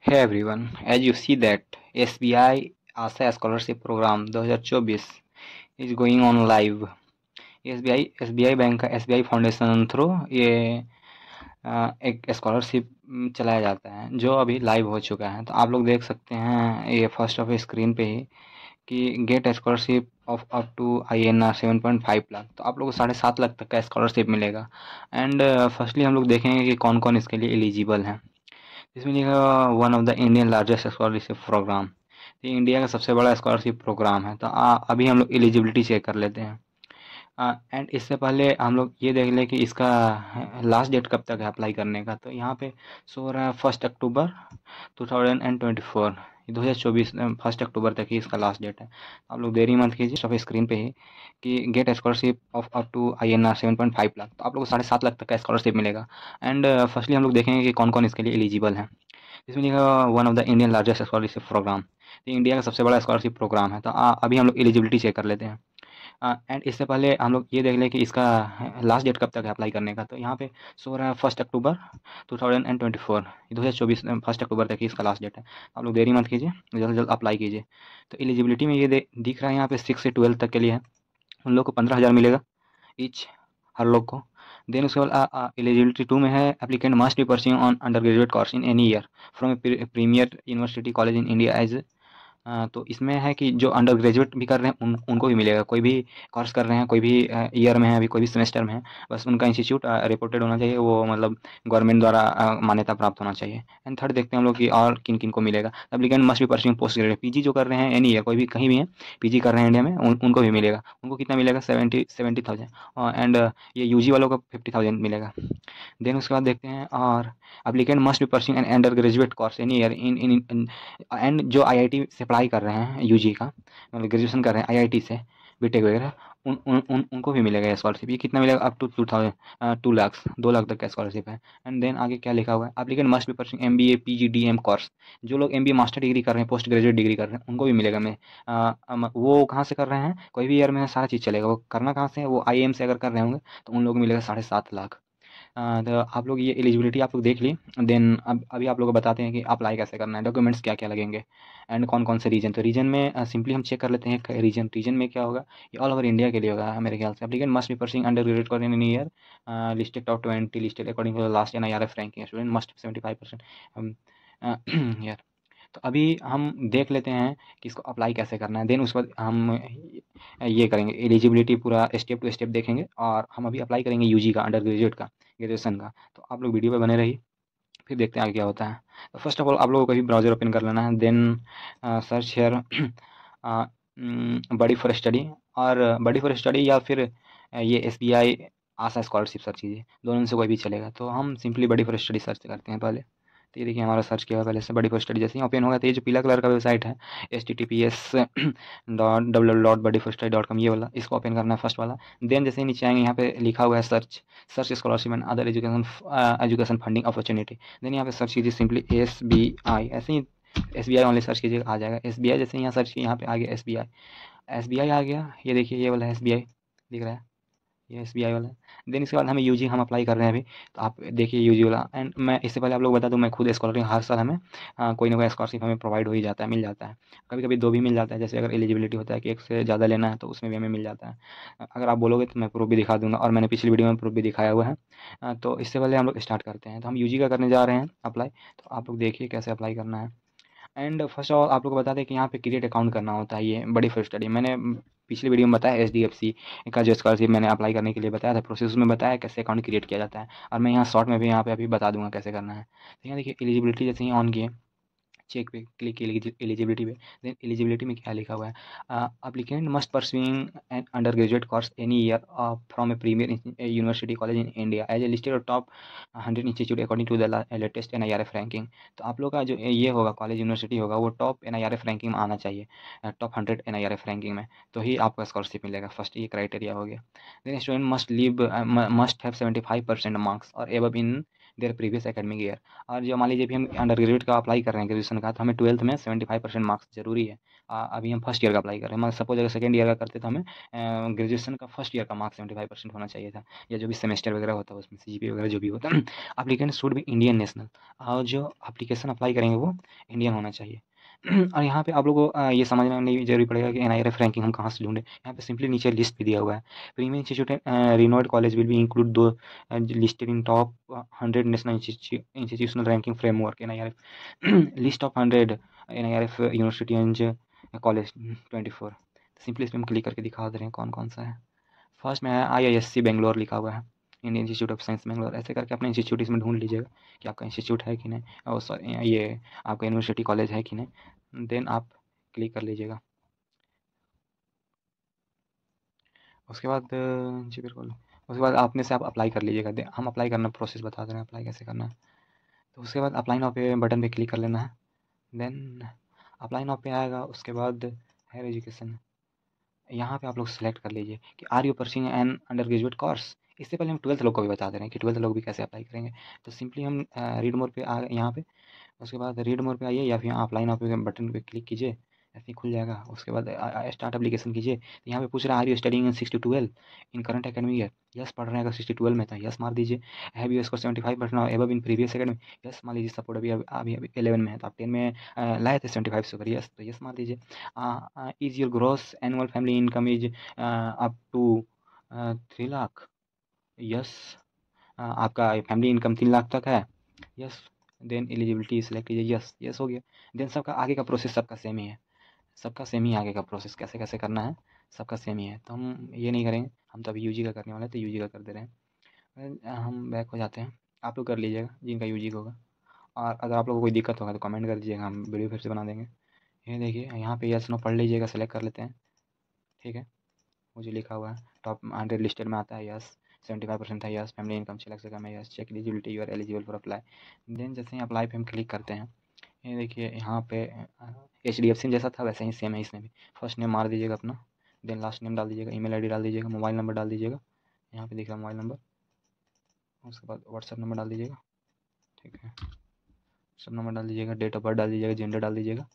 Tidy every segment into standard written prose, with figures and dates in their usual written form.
Hey everyone, as you see that SBI ASA Scholarship Program 2024 is going on live। SBI bank का SBI foundation through ये एक scholarship चलाया जाता है जो अभी लाइव हो चुका है। तो आप लोग देख सकते हैं ये फर्स्ट ऑफ स्क्रीन पे ही कि get scholarship of up to INR 7.5 lakh. तो आप लोग को 7.5 लाख तक का स्कॉलरशिप मिलेगा। एंड फर्स्टली हम लोग देखेंगे कि कौन कौन इसके लिए एलिजिबल हैं। इसमें लिखा one of the Indian largest scholarship program. ये इंडिया का सबसे बड़ा स्कॉलरशिप प्रोग्राम है। तो अभी हम लोग एलिजिबिलिटी चेक कर लेते हैं। एंड इससे पहले हम लोग ये देख लें कि इसका लास्ट डेट कब तक है अप्लाई करने का। तो यहाँ पे शो हो रहा है 1 अक्टूबर 2024। 2024 1 अक्टूबर तक ही इसका लास्ट डेट है। आप लोग देरी मत कीजिए, सब स्क्रीन पे ही कि get scholarship of up to INR 7.5 lakh. तो आप लोग को 7.5 लाख तक का स्कॉलरशिप मिलेगा। एंड फर्स्टली हम लोग देखेंगे कि कौन कौन इसके लिए एलिजिबल हैं। इसमें लिखा one of the Indian largest scholarship program. ये इंडिया का सबसे बड़ा स्कॉलरशिप प्रोग्राम है। तो अभी हम लोग एलिजिबिलिटी चेक कर लेते हैं। एंड इससे पहले हम लोग ये देख लें कि इसका लास्ट डेट कब तक है अप्लाई करने का। तो यहाँ पे शो हो रहा है 1 अक्टूबर 2024। 2024 1 अक्टूबर तक ही इसका लास्ट डेट है। आप लोग देरी मत कीजिए, जल्द से जल्द अप्लाई कीजिए। तो एलिजिबिलिटी में ये दिख रहा है यहाँ पे 6 से 12 तक के लिए है। उन लोग को 15,000 मिलेगा ईच, हर लोग को। देन उसके बाद एलिजिबिलिटी 2 में है applicant must be pursuing on undergraduate course in any year from a premier university college in India as. तो इसमें है कि जो अंडर ग्रेजुएट भी कर रहे हैं उनको भी मिलेगा। कोई भी कोर्स कर रहे हैं, कोई भी ईयर में है, अभी कोई भी सेमेस्टर में है, बस उनका इंस्टीट्यूट रिपोर्टेड होना चाहिए, वो मतलब गवर्नमेंट द्वारा मान्यता प्राप्त होना चाहिए। एंड थर्ड देखते हैं हम लोग कि और किन किन को मिलेगा। Applicant must be pursuing post graduate, PG जो कर रहे हैं एनी ईयर, कोई भी कहीं भी है, पीजी कर रहे हैं इंडिया में, उनको भी मिलेगा। उनको कितना मिलेगा? 70,000। एंड ये यूजी वालों को 50,000 मिलेगा। देन उसके बाद देखते हैं और applicant must be pursuing an undergraduate course any year in and जो आईआईटी से पढ़ाई कर रहे हैं, यूजी का मतलब ग्रेजुएशन कर रहे हैं आईआईटी से, बीटेक वगैरह, उनको भी मिलेगा ये स्कॉलरशिप। ये कितना मिलेगा? अप टू 2 लाख, 2 लाख तक का स्कॉलरशिप है। एंड देन आगे क्या लिखा हुआ है? Applicant must be pursuing MBA PGDM course. जो लोग MBA मास्टर डिग्री कर रहे हैं, पोस्ट ग्रेजुएट डिग्री कर रहे हैं, उनको भी मिलेगा। वो कहाँ से कर रहे हैं, कोई भी ईयर में सारा चीज़ चलेगा। वो करना कहाँ से है? वो IIM से अगर कर रहे होंगे तो उन लोगों को मिलेगा 7.5 लाख। तो आप लोग ये एलिजिबिलिटी आप लोग देख ली। देन अब अभी आप लोगों को बताते हैं कि अप्लाई कैसे करना है, डॉक्यूमेंट्स क्या क्या लगेंगे, एंड कौन कौन से रीजन। तो रीजन में सिंपली हम चेक कर लेते हैं। रीजन में क्या होगा? ये ऑल ओवर इंडिया के लिए होगा मेरे ख्याल से। Applicant must be pursuing undergraduate course in year listed top 20 listed according to the last NIRF ranking student must 75% यार। तो अभी हम देख लेते हैं कि इसको अप्लाई कैसे करना है। देन उसके बाद हम ये करेंगे, एलिजिबिलिटी पूरा स्टेप टू स्टेप देखेंगे, और हम अभी अप्लाई करेंगे यूजी का, अंडर ग्रेजुएट का, ग्रेजुएशन का। तो आप लोग वीडियो पे बने रहिए, फिर देखते हैं आगे क्या होता है। तो फर्स्ट ऑफ ऑल आप लोगों को भी ब्राउज़र ओपन कर लेना है। Then search here buddy for study, और बडी फॉर स्टडी या फिर ये SBI आशा स्कॉलरशिप सर्च कीजिए, दोनों में से कोई भी चलेगा। तो हम simply buddy for study search करते हैं पहले। तो ये देखिए हमारा सर्च किया हुआ पहले से बडी फॉर स्टडी। जैसे ही ओपन होगा तो ये जो पीला कलर का वेबसाइट है https://www.bodyforstudy.com, ये वाला, इसको ओपन करना है फर्स्ट वाला। देन जैसे ही नीचे आएंगे, यहाँ पे लिखा हुआ है search scholarship and other education funding opportunity. Then यहाँ पे सर्च कीजिए सिंपली SBI। ऐसे ही SBI ओनली सर्च कीजिए, आ जाएगा SBI। जैसे यहाँ सर्च किया, यहाँ पे आ गया SBI आ गया। ये देखिए ये वाला SBI दिख रहा है, ये SBI वाला है। देन इसके बाद हमें यूजी हम अप्लाई कर रहे हैं अभी। तो आप देखिए यूजी वाला। एंड मैं इससे पहले आप लोग बता दूं, मैं खुद स्कॉलरशिप हर साल हमें कोई ना कोई स्कॉलरशिप हमें प्रोवाइड हो ही जाता है, मिल जाता है। कभी कभी 2 भी मिल जाता है, जैसे अगर एलिजिबिलिटी होता है कि 1 से ज़्यादा लेना है तो उसमें भी हमें मिल जाता है। अगर आप बोलोगे तो मैं प्रूफ भी दिखा दूंगा, और मैंने पिछली वीडियो में प्रूफ भी दिखाया हुआ है। तो इससे पहले हम लोग स्टार्ट करते हैं। तो हम यूजी का करने जा रहे हैं अप्लाई। तो आप लोग देखिए कैसे अप्लाई करना है। एंड फर्स्ट ऑफ ऑल आप लोग को बता दें कि यहाँ पे क्रिएट अकाउंट करना होता है। ये बड़ी फर्स्ट स्टडी मैंने पिछली वीडियो में बताया, HDFC का जो स्कॉलरशिप मैंने अप्लाई करने के लिए बताया था, प्रोसेस में बताया कैसे अकाउंट क्रिएट किया जाता है। और मैं यहाँ शॉर्ट में भी यहाँ पे अभी बता दूंगा कैसे करना है। तो यहाँ देखिए एलिजिबिलिटी जैसे ही ऑन किए, चेक पे क्लिक किए एलिजिबिलिटी पे। देन एलिजिबिलिटी में क्या लिखा हुआ है? Applicant must pursuing an undergraduate course any year from a premier university college in India as a listed top 100 institute according to the latest NIRF ranking. तो आप लोग का जो ये होगा कॉलेज यूनिवर्सिटी होगा, वो टॉप NIRF रैंकिंग में आना चाहिए, टॉप 100 NIRF रैंकिंग में, तो ही आपका स्कॉलरशिप मिलेगा। फर्स्ट ये क्राइटेरिया हो गया। Then student must have 75% marks और above in their previous academic year. और जो मान लीजिए अभी हम अंडर ग्रेजुएट का अप्लाई कर रहे हैं ग्रेजुएशन का, तो हमें 12th में 75% मार्क्स ज़रूरी है। अभी हम फर्स्ट ईयर का अप्लाई कर रहे हैं, मगर सपोज अगर सेकंड ईयर का करते तो हमें ग्रेजुएशन का फर्स्ट ईयर का मार्क्स 75% होना चाहिए था, या जो भी सेमेस्टर वगैरह होता है उसमें CGPA वगैरह जो भी होता है। Applicant should be Indian national, और जो एप्लीकेशन अप्लाई करेंगे वो इंडियन होना चाहिए। और यहाँ पे आप लोगों को ये समझना नहीं जरूरी पड़ेगा कि NIRF रैंकिंग हम कहाँ से ढूंढें। यहाँ पे सिंपली नीचे लिस्ट भी दिया हुआ है। Premium institute renowned college will be include to listed in top 100 national institutional ranking framework NIRF list of 100 NIRF university and college 24। Simply इसमें हम क्लिक करके दिखा दे रहे हैं कौन कौन सा है। फर्स्ट में है IISc बेंगलोर लिखा हुआ है, Indian institute of science Bangalore. ऐसे करके अपना इंस्टीट्यूट इसमें ढूंढ लीजिएगा कि आपका इंस्टीट्यूट है कि नहीं, और सॉरी ये आपका यूनिवर्सिटी कॉलेज है कि नहीं, देन आप क्लिक कर लीजिएगा। उसके बाद जी बिल्कुल, उसके बाद अपने से आप अप्लाई कर लीजिएगा। हम अप्लाई करना प्रोसेस बता दे रहे हैं अप्लाई कैसे करना है। तो उसके बाद अप्लाई नाउ पे बटन पे क्लिक कर लेना है। देन अप्लाई नाउ पे आएगा, उसके बाद हायर एजुकेशन, यहाँ पे आप लोग सेलेक्ट कर लीजिए कि are you pursuing an undergraduate course. इससे पहले हम 12th लोग को भी बता दे रहे हैं कि 12th लोग भी कैसे अप्लाई करेंगे। तो सिंपली हम रीड मोर पे आ गए यहाँ पे। उसके बाद रीड मोर पे आइए, या फिर अप्लाई नाउ पे बटन पे क्लिक कीजिए, ऐसे ही खुल जाएगा। उसके बाद स्टार्ट एप्लीकेशन कीजिए। तो यहाँ पे पूछ रहा है are you studying in 6 to 12 in current academic year. Yes पढ़ रहे हैं, अगर 6 to 12 में तो यस मार दीजिए। हैव यू स्कोर 75% और above in previous academic, yes मान लीजिए। सपोर्ट अभी अभी अभी 11 में है, तो आप 10 में लाए थे 75 से ऊपर, यस तो यस मार दीजिए। Is your gross annual family income is up to 3 lakh, yes. आपका फैमिली इनकम 3 लाख तक है, यस। देन एलिजिबिलिटी सेलेक्ट कीजिए, यस यस हो गया। देन सबका आगे का प्रोसेस सबका सेम ही है, सबका सेम ही आगे का प्रोसेस कैसे कैसे करना है सबका सेम ही है। तो हम ये नहीं करेंगे, हम तो अभी यूजी का करने वाले हैं, तो यूजी का कर दे रहे हैं। हम बैक हो जाते हैं, आप लोग कर लीजिएगा जिनका यूजी का होगा। और अगर आप लोगों को कोई दिक्कत होगा तो कमेंट कर दीजिएगा, हम वीडियो फिर से बना देंगे। ये देखिए यहाँ पे यस नो पढ़ लीजिएगा, सेलेक्ट कर लेते हैं, ठीक है। मुझे लिखा हुआ है टॉप 100 लिस्टेड में आता है, यस। 75% था, यस। फैमिली इनकम 6 लाख से कम है, yes. Check eligibility, you are eligible for apply. Then जैसे ही अप्लाई पे हम क्लिक करते हैं, ये देखिए यहाँ पे HDFC जैसा था वैसे ही सेम है इसमें भी। फर्स्ट नेम मार दीजिएगा अपना, देन लास्ट नेम डाल दीजिएगा, ईमेल आईडी डाल दीजिएगा, मोबाइल नंबर डाल दीजिएगा, यहाँ पे दिख रहा है मोबाइल नंबर। उसके बाद व्हाट्सअप नंबर डाल दीजिएगा, ठीक है। सब नंबर डाल दीजिएगा, डेट ऑफ बर्थ डाल दीजिएगा, जेंडर डाल दीजिएगा,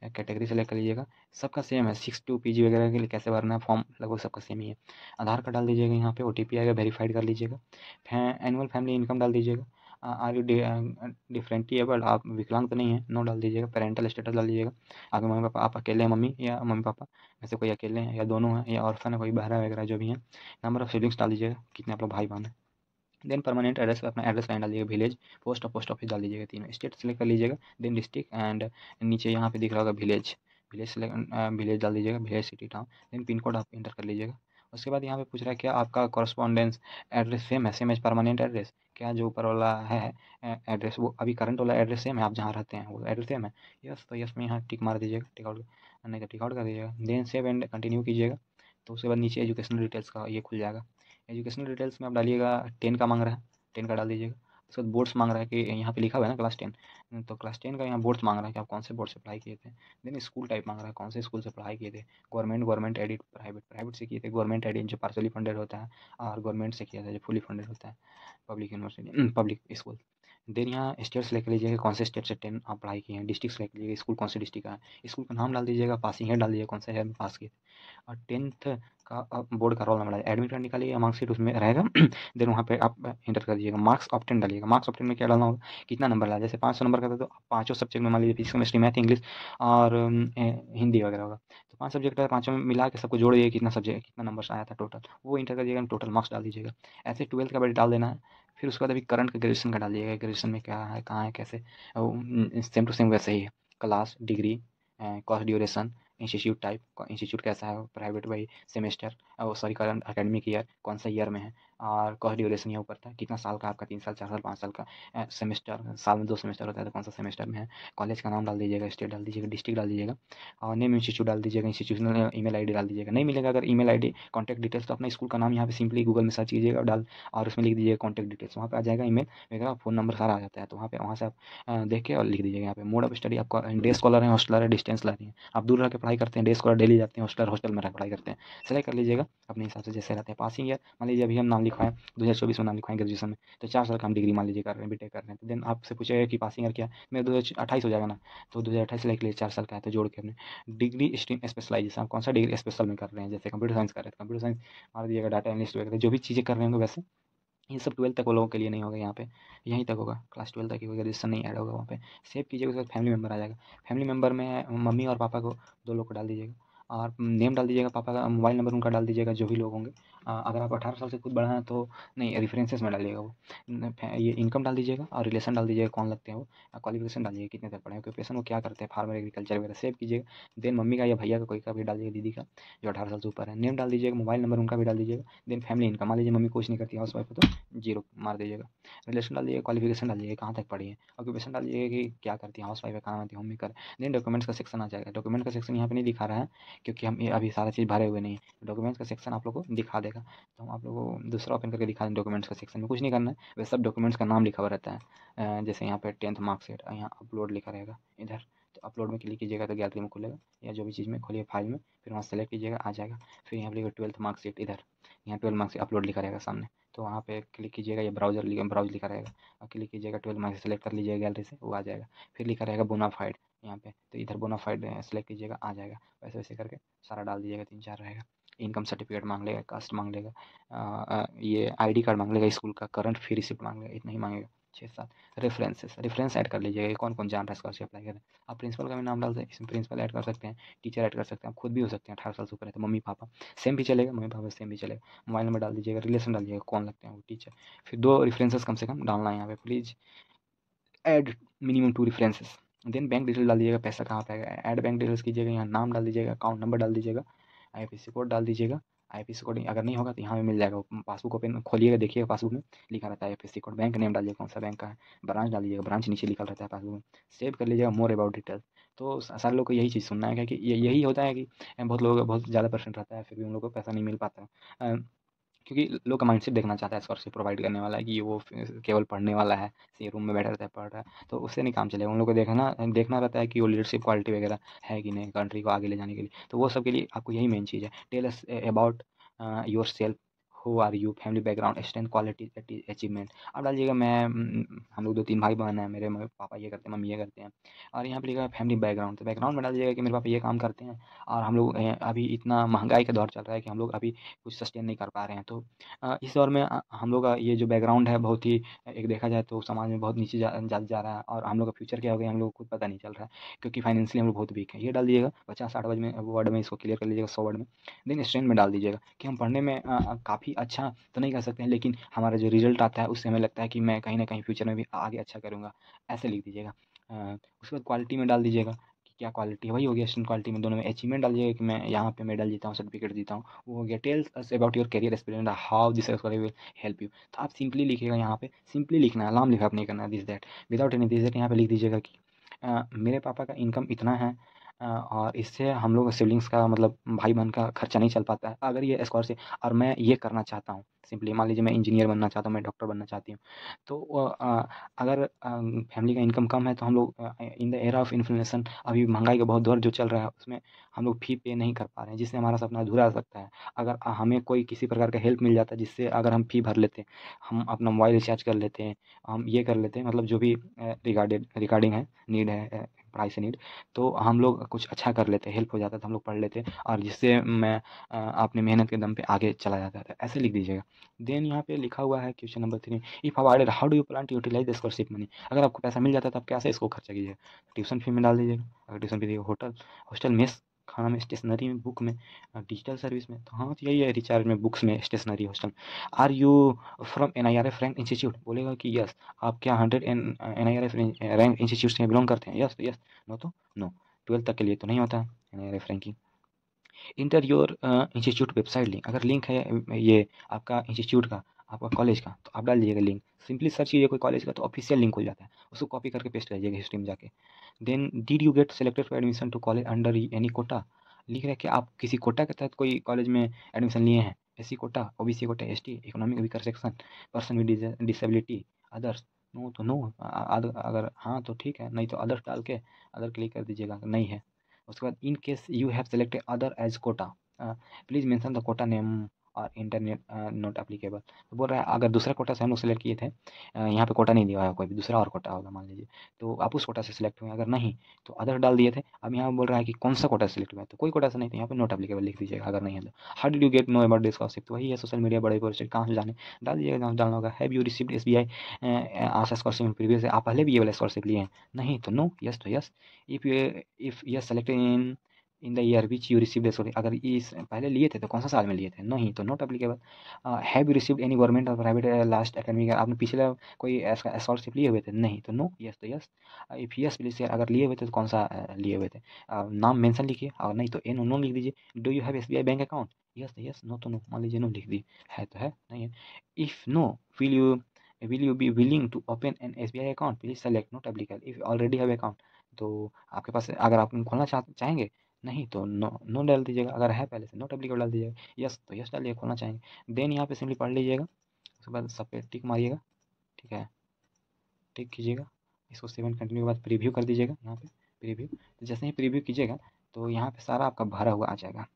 कैटेगरी सेलेक्ट कर लीजिएगा। सबका सेम है, 6 to PG वगैरह के लिए कैसे भरना है फॉर्म लगभग सबका सेम ही है। आधार कार्ड डाल दीजिएगा, यहाँ पे OTP आएगा, वेरीफाइड कर लीजिएगा। एनुअल फैमिली इनकम डाल दीजिएगा। आर यू डिफरेंटली एबल्ड, आप विकलांग तो नहीं है, नो डाल दीजिएगा। पेरेंटल स्टेटस डाल दीजिएगा, आपके मम्मी पापा, आप अकेले हैं मम्मी या मम्मी पापा वैसे कोई अकेले हैं या दोनों हैं या ऑर्फन है कोई बहरा वगैरह जो भी है। नंबर ऑफ सिबलिंग्स डाल दीजिएगा, कितने आप लोग भाई बहन हैं। देन परमानेंट एड्रेस पे अपना एड्रेस लाइन डाल दीजिएगा, विलेज, पोस्ट और पोस्ट ऑफिस डाल दीजिएगा, तीनों। स्टेट सेलेक्ट कर लीजिएगा, देन डिस्ट्रिक्ट एंड नीचे यहाँ पे दिख रहा होगा विलेज, विलेज सेलेक्ट, विलेज डाल दीजिएगा, village city town. Then pin code आप इंटर कर लीजिएगा। उसके बाद यहाँ पे पूछ रहा है क्या आपका कॉरस्पॉन्डेंस एड्रेस सेम है, सेम एज परमानेंट एड्रेस। क्या जो ऊपर वाला है एड्रेस वो अभी करंट वाला एड्रेस सेम है, आप जहाँ रहते हैं वो एड्रेस सेम है, यस। तो यस में यहाँ टिक मार दीजिएगा, टिक आउट नहीं तो टिक आउट कर दीजिएगा। देन सेव एंड कंटिन्यू कीजिएगा। तो उसके बाद नीचे एजुकेशनल डिटेल्स का ये खुल जाएगा। एजुकेशनल डिटेल्स में आप डालिएगा 10 का मांग रहा है, 10 का डाल दीजिएगा। उसके बाद बोर्ड्स मांग रहा है कि यहाँ पे लिखा हुआ है ना क्लास 10, तो क्लास 10 का यहाँ बोर्ड्स मांग रहा है कि आप कौन से बोर्ड से पढ़ाई किए थे। देन स्कूल टाइप मांग रहा है, कौन से स्कूल से पढ़ाई किए थे। गवर्नमेंट एडिड, प्राइवेट से किए थे। गवर्नमेंट एडिड जो पार्सली फंडेड होता है, और गवर्नमेंट से किया था जो फुली फंडेड होता है, public university, public school. Then यहाँ स्टेट सेलेक्ट कर लीजिएगा, कौन से स्टेट से 10 आप पढ़ाई किए हैं। डिस्ट्रिक्ट सेलेक्ट कीजिएगा, स्कूल कौन से डिस्ट्रिक्ट का है। स्कूल का नाम डाल दीजिएगा, पासिंग ईयर डाल दीजिएगा, कौन सा ईयर में पास किए थे। और 10th का बोर्ड का रोल नंबर डालिए, एडमिट कार्ड निकालिए, मार्कशीट उसमें रहेगा। देन वहाँ पे आप इंटर कर दीजिएगा। मार्क्स ऑफ 10 डालिएगा, मार्क्स ऑफ 10 में क्या डालना होगा, कितना नंबर लाया। जैसे 500 नंबर का था तो पाँचों सब्जेक्ट में मान लीजिए फिजिक्स केमिस्ट्री मैथ इंग्लिश और हिंदी वगैरह होगा, तो 5 सब्जेक्ट है, पाँचों में मिला के सबको जोड़ दिए कितना सब्जेक्ट कितना नंबर आया था टोटल, वो इंटर कर दीजिएगा, टोटल मार्क्स डाल दीजिएगा। ऐसे 12th का भी डाल देना है। फिर उसके बाद अभी करंट का ग्रेजुएशन का डाल दीजिएगा, ग्रेजुएशन में क्या है कहाँ है कैसे, सेम टू सेम वैसे ही है। Class, degree, course duration, institute type, institute कैसा है, प्राइवेट भाई, semester, sorry current academic year कौन सा ईयर में है, और कोर्स ड्यूरेशन यहाँ ऊपर था कितना साल का आपका, 3 साल 4 साल 5 साल का। सेमेस्टर साल में 2 सेमेस्टर होता है तो कौन सा सेमेस्टर में है। कॉलेज का नाम डाल दीजिएगा, स्टेट डाल दीजिएगा, डिस्ट्रिक्ट डाल दीजिएगा, और नेम इंस्टीट्यूट डाल दीजिएगा, इंस्टीट्यूशनल ईमेल आईडी डाल दीजिएगा। नहीं मिलेगा अगर ईमेल आईडी कॉन्टैक्ट डिटेल्स, तो अपना स्कूल का नाम यहाँ पे सिंपली गूगल में सर्च कीजिएगा डाल, और उसमें लिख दीजिएगा कॉन्टैक्ट डिटेल्स, वहाँ पे आ जाएगा ईमेल वगैरह, फ़ोन नंबर सारा आ जाता है। तो वहाँ से आप देख के और लिख दीजिएगा। यहाँ पे मोड ऑफ स्टडी आपका डे स्कॉलर है, हॉस्टलर है, डिस्टेंस लर्निंग है, आप दूर रह के पढ़ाई करते हैं, डे स्कॉलर डेली जाते हैं, हॉस्टलर हॉस्टल में रह पढ़ाई करते हैं। सेलेक्ट कर लीजिएगा अपने हिसाब से जैसे रहते हैं। पासिंग ईयर मान लीजिए अभी हम नाम लिखवाएं 2024 में नाम लिखवाएं ग्रेजुएशन में, तो 4 साल का हम डिग्री मान लीजिए कर रहे हैं, बीटेक कर रहे हैं। तो देन आपसे पूछेगा कि पासिंग ईयर क्या है, मेरा 2028 हो जाएगा ना, तो 2028 से लेकर 4 साल का है, तो जोड़ के हमने डिग्री स्ट्रीम स्पेशलाइजेशन, आप कौन सा डिग्री स्पेशल में कर रहे हैं, जैसे कंप्यूटर साइंस कर रहे हैं, कंप्यूटर साइंस मान लीजिएगा, डाटा एनालिस्ट वगैरह जो भी चीज़ें कर रहे होंगे वैसे ये सब 12th तक वो लोगों के लिए नहीं होगा, यहाँ पे यहीं तक होगा, क्लास 12 तक ही होगा, रजिस्टर नहीं ऐड होगा वहाँ पे। सेव कीजिएगा, उसके बाद फैमिली मेम्बर आ जाएगा, फैमिली मेम्बर में मम्मी और पापा को 2 लोग को डाल दीजिएगा, और नेम डाल दीजिएगा, पापा का मोबाइल नंबर उनका डाल दीजिएगा जो भी लोग होंगे। अगर आप 18 साल से खुद बड़ा हैं तो नहीं, रेफरेंसेस में डालिएगा वो, ये इनकम डाल दीजिएगा और रिलेशन डाल दीजिएगा कौन लगते हैं वो, क्वालिफिकेशन डालिएगा कितने तक पढ़े हैं, ऑक्यूपेशन वो क्या करते हैं, फार्मर एग्रीकल्चर वगैरह सेव कीजिएगा। देन मम्मी का या भैया का कोई का भी डाल दीजिएगा, दीदी का जो 18 साल से ऊपर है, नेम डाल दीजिएगा, मोबाइल नंबर उनका भी डाल दीजिएगा। देन फैमिली इनकम, मान लीजिए मम्मी कुछ नहीं करती है, हाउस वाइफ है तो 0 मार दीजिएगा। रिलेशन डाल दीजिएगा, क्वालिफिकेशन डाल दीजिएगा कहाँ तक पढ़ी है, ऑक्यूपेशन डाल दीजिएगा कि क्या करती है, हाउस वाइफ है, कहाँ आती है, होम मेकर। देन डॉक्यूमेंट्स का सेक्शन आ जाएगा, डॉक्यूमेंट का सेक्शन यहाँ पे नहीं दिखा रहा है क्योंकि हम ये अभी सारा चीज़ भरे हुए नहीं है, डॉक्यूमेंट्स का सेक्शन आप लोग को दिखा देगा, तो हम आप लोगों को दूसरा ओपन करके दिखा दें। डॉक्यूमेंट्स का सेक्शन में कुछ नहीं करना है, वह सब डॉक्यूमेंट्स का नाम लिखा हुआ रहता है, जैसे यहाँ पे 10th मार्कशीट, यहाँ अपलोड लिखा रहेगा इधर, तो अपलोड में क्लिक कीजिएगा तो गैलरी में खुलेगा, या जो भी चीज़ में खोलिए फाइल में, फिर वहाँ सेलेक्ट कीजिएगा आ जाएगा। फिर यहाँ पर 12th मार्कशीट इधर, यहाँ 12 मार्क्स अपलोड लिखा रहेगा सामने, तो वहाँ पे क्लिक कीजिएगा, या ब्राउज लिखा रहेगा, और क्लिक कीजिएगा 12 मार्क्स सेलेक्ट कर लीजिएगा गैलरी से, वो आ जाएगा। फिर लिखा रहेगा बोनाफाइड यहाँ पे, तो इधर बोनाफाइड सेलेक्ट कीजिएगा आ जाएगा, वैसे वैसे करके सारा डाल दीजिएगा, 3-4 रहेगा। इनकम सर्टिफिकेट मांग लेगा, कास्ट मांग लेगा, ये आईडी कार्ड मांग लेगा स्कूल का, करंट फी रिसिप्ट मांग लेगा, इतना ही मांगेगा 6-7। रेफरेंस ऐड कर लीजिएगा, कौन कौन जान रहा है स्कॉलरशिप अप्लाई करें। आप प्रिंसिपल का भी नाम डाल सकते, इसमें प्रिंसिपल ऐड कर सकते हैं, टीचर ऐड कर सकते हैं, आप खुद भी हो सकते हैं, 18 साल से ऊपर है तो मम्मी पापा सेम भी चलेगा, मम्मी पापा सेम भी चलेगा। मोबाइल नंबर डाल दीजिएगा, रिलेशन डाल दीजिएगा कौन लगते हैं वो टीचर। फिर 2 रेफरेंसेस कम से कम डालना है यहाँ पे, please add minimum 2 references. Then bank detail डाल दीजिएगा, पैसा कहाँ पे आएगा, ऐड बैंक डिटेल्स कीजिएगा, यहाँ नाम डाल दीजिएगा, अकाउंट नंबर डाल दीजिएगा, आईएफएससी कोड डाल दीजिएगा। आईएफएससी कोड अगर नहीं होगा तो यहाँ पे मिल जाएगा, पासबुक ओपन खोलिएगा, देखिएगा पासबुक में लिखा रहता है आईएफएससी कोड। बैंक नेम डालिए कौन सा बैंक का है, ब्रांच डालिएगा, ब्रांच नीचे लिखा रहता है पासबुक में। सेव कर लीजिएगा मोर अबाउट डिटेल्स। तो सारे लोग को यही चीज़ सुनना है, क्या कि यही होता है कि बहुत लोग बहुत ज़्यादा परसेंट रहता है, फिर भी उन लोगों को पैसा नहीं मिल पाता है, क्योंकि लोग का माइंडसेट देखना चाहता है स्कॉलरशिप प्रोवाइड करने वाला है कि वो केवल पढ़ने वाला है, सी रूम में बैठा रहता है पढ़ रहा है, तो उससे नहीं काम चलेगा। उन लोग को देखना देखना रहता है कि वो लीडरशिप क्वालिटी वगैरह है कि नहीं कंट्री को आगे ले जाने के लिए, तो वो सब के लिए आपको यही मेन चीज़ है। Tell us about yourself, who are you, family background, strength, quality, achievement. अब डालिएगा मैं हम लोग 2-3 भाई बहन हैं, मेरे मम्मी पापा ये करते हैं, मम्मी ये करते हैं, और यहाँ पे लिखा है फैमिली बैकग्राउंड, तो बैकग्राउंड में डाल दीजिएगा कि मेरे पापा ये काम करते हैं, और हम लोग अभी इतना महंगाई का दौर चल रहा है कि हम लोग अभी कुछ सस्टेन नहीं कर पा रहे हैं, तो इस दौर में हम लोग का ये जो बैकग्राउंड है बहुत ही एक देखा जाए तो समाज में बहुत नीचे जा रहा है, और हम लोग का फ्यूचर क्या हो गया हम लोग को खुद पता नहीं चल रहा है, क्योंकि फाइनेंशियली हम लोग बहुत वीक है। ये डाल दीजिएगा 50-60 वर्ड में इसको क्लियर कर लीजिएगा, 100 वर्ड में। देन स्ट्रेंथ में डाल दीजिएगा कि हम पढ़ने में काफ़ी अच्छा तो नहीं कर सकते हैं, लेकिन हमारा जो रिजल्ट आता है उससे हमें लगता है कि मैं कहीं ना कहीं फ्यूचर में भी आगे अच्छा करूँगा, ऐसे लिख दीजिएगा। उसके बाद क्वालिटी में डाल दीजिएगा कि क्या क्वालिटी है, वही हो गया स्टूडेंट क्वालिटी में, दोनों में अचीवमेंट डाल दीजिएगा कि मैं यहाँ पे मेडल जीता हूँ, सर्टिफिकेट जीता हूँ, वो हो गया। Tells us about your career experience, how this will help you, तो आप सिंपली लिखिएगा, यहाँ पे सिंपली लिखना है, लाम लिखा नहीं करना है, this that without any this that. यहाँ पे लिख दीजिएगा कि मेरे पापा का इनकम इतना है, और इससे हम लोग सिबलिंग्स का मतलब भाई बहन का खर्चा नहीं चल पाता है, अगर ये स्कॉलरशिप और मैं ये करना चाहता हूँ, सिंपली मान लीजिए मैं इंजीनियर बनना चाहता हूँ, मैं डॉक्टर बनना चाहती हूँ, तो अगर फैमिली का इनकम कम है तो हम लोग in the era of inflation, अभी महंगाई का बहुत दौर जो चल रहा है उसमें हम लोग फ़ी पे नहीं कर पा रहे हैं, जिससे हमारा सपना अधूरा रह सकता है। अगर हमें कोई किसी प्रकार का हेल्प मिल जाता है जिससे अगर हम फ़ी भर लेते हैं, हम अपना मोबाइल रिचार्ज कर लेते हैं, हम ये कर लेते हैं, मतलब जो भी रिगार्डिंग है, नीड है, पढ़ाई से नीड, तो हम लोग कुछ अच्छा कर लेते, हेल्प हो जाता तो हम लोग पढ़ लेते, और जिससे मैं अपनी मेहनत के दम पे आगे चला जाता था, ऐसे लिख दीजिएगा। देन यहाँ पे लिखा हुआ है question number 3, if awarded how do you plan to utilise the scholarship money, अगर आपको पैसा मिल जाता है तो आप कैसे इसको खर्चा कीजिएगा। ट्यूशन फी में डाल दीजिएगा, अगर ट्यूशन फी दीजिएगा, हॉस्टल मेस खाना में, स्टेशनरी में, बुक में, डिजिटल सर्विस में, तो हाँ तो यही है, रिचार्ज में, बुक्स में, stationery, hostel. Are you from NIRF rank institute, बोलेगा कि यस, आप क्या 100 NIRF रैंक इंस्टीट्यूट से बिलोंग करते हैं, यस तो यस, नो तो नो, 12 तक के लिए तो नहीं होता NIRF ranking. Inter your institute website link, अगर लिंक है ये आपका इंस्टीट्यूट का, आपका कॉलेज का, तो आप डाल दीजिएगा लिंक, सिंपली सर्च कीजिए कोई कॉलेज का तो ऑफिशियल लिंक खुल जाता है, उसको कॉपी करके पेस्ट कर दीजिएगा हिस्ट्री में जाके। Then did you get selected for admission to college under any quota, लिख रहा है कि आप किसी कोटा के तहत कोई कॉलेज में एडमिशन लिए हैं, SC quota, OBC quota, ST, economic weaker section, person with disability, others, no तो नो, अगर हाँ तो ठीक है, नहीं तो अदर्स डाल के अदर क्लिक कर दीजिएगा, नहीं है। उसके बाद in case you have selected other as quota, please mention the quota name और इंटरनेट नॉट एप्लीकेबल। तो बोल रहा है अगर दूसरा कोटा से हम लोग सेलेक्ट किए थे, यहाँ पे कोटा नहीं दिया है, कोई भी दूसरा और कोटा होगा मान लीजिए, तो आप उस कोटा से सिलेक्ट हुए, अगर नहीं तो अदर डाल दिए थे। अब यहाँ बोल रहा है कि कौन सा कोटा सिलेक्ट हुआ है, तो कोई कोटा से नहीं, तो यहाँ पे नॉट एप्लीकेबल लिख दीजिएगा अगर नहीं है तो। How did you gate know about this scholarship, तो वही है सोशल मीडिया बड़े प्रोजेक्ट कहाँ से जाने, डाल दीजिएगा जहाँ डालना होगा। Have you received SBI Asha scholarship previous, आप पहले भी ये वाला स्कॉलरशिप लिए हैं, नहीं तो नो, यस तो yes. If yes selected in the year which you received scholarship, अगर इस पहले लिए थे तो कौन सा साल में लिए थे, नहीं तो not applicable. Have you received any government और प्राइवेट लास्ट एकेडमिक ईयर, आपने पिछला कोई स्कॉलरशिप लिए हुए थे, नहीं तो नो, यस तो यस। इफ यस प्लीज, अगर लिए हुए थे तो कौन सा लिए हुए थे, नाम मेंशन लिखिए, और नहीं तो नो लिख दीजिए। Do you have SBI bank account, yes तो यस, नो तो नो, मान लीजिए नो लिख दी, है तो है, नहीं है। If no, will you be willing to open an SBI account, please select not applicable. If already have account, तो आपके पास अगर आप खोलना चाहेंगे, नहीं तो नो नो डाल दीजिएगा, अगर है पहले से नॉट एप्लीकेबल डाल दीजिएगा, यस तो यस डालिए खोलना चाहेंगे। देन यहाँ पे सिंपली पढ़ लीजिएगा, उसके बाद सब पे टिक मारिएगा, ठीक है, टिक कीजिएगा, इसको 7 कंटिन्यू के बाद प्रीव्यू कर दीजिएगा, यहाँ पे प्रीव्यू। तो जैसे ही प्रीव्यू कीजिएगा तो यहाँ पे सारा आपका भरा हुआ आ जाएगा।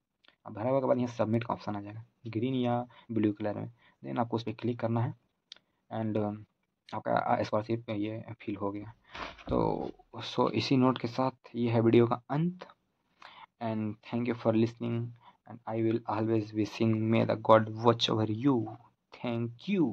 अब भरा हुआ के बाद यहाँ सबमिट का ऑप्शन आ जाएगा ग्रीन या ब्लू कलर में, देन आपको उस पर क्लिक करना है एंड आपका स्कॉलरशिप ये फिल हो गया। तो सो इसी नोट के साथ ये है वीडियो का अंत, and thank you for listening, and I will always wishing may the God watch over you. Thank you.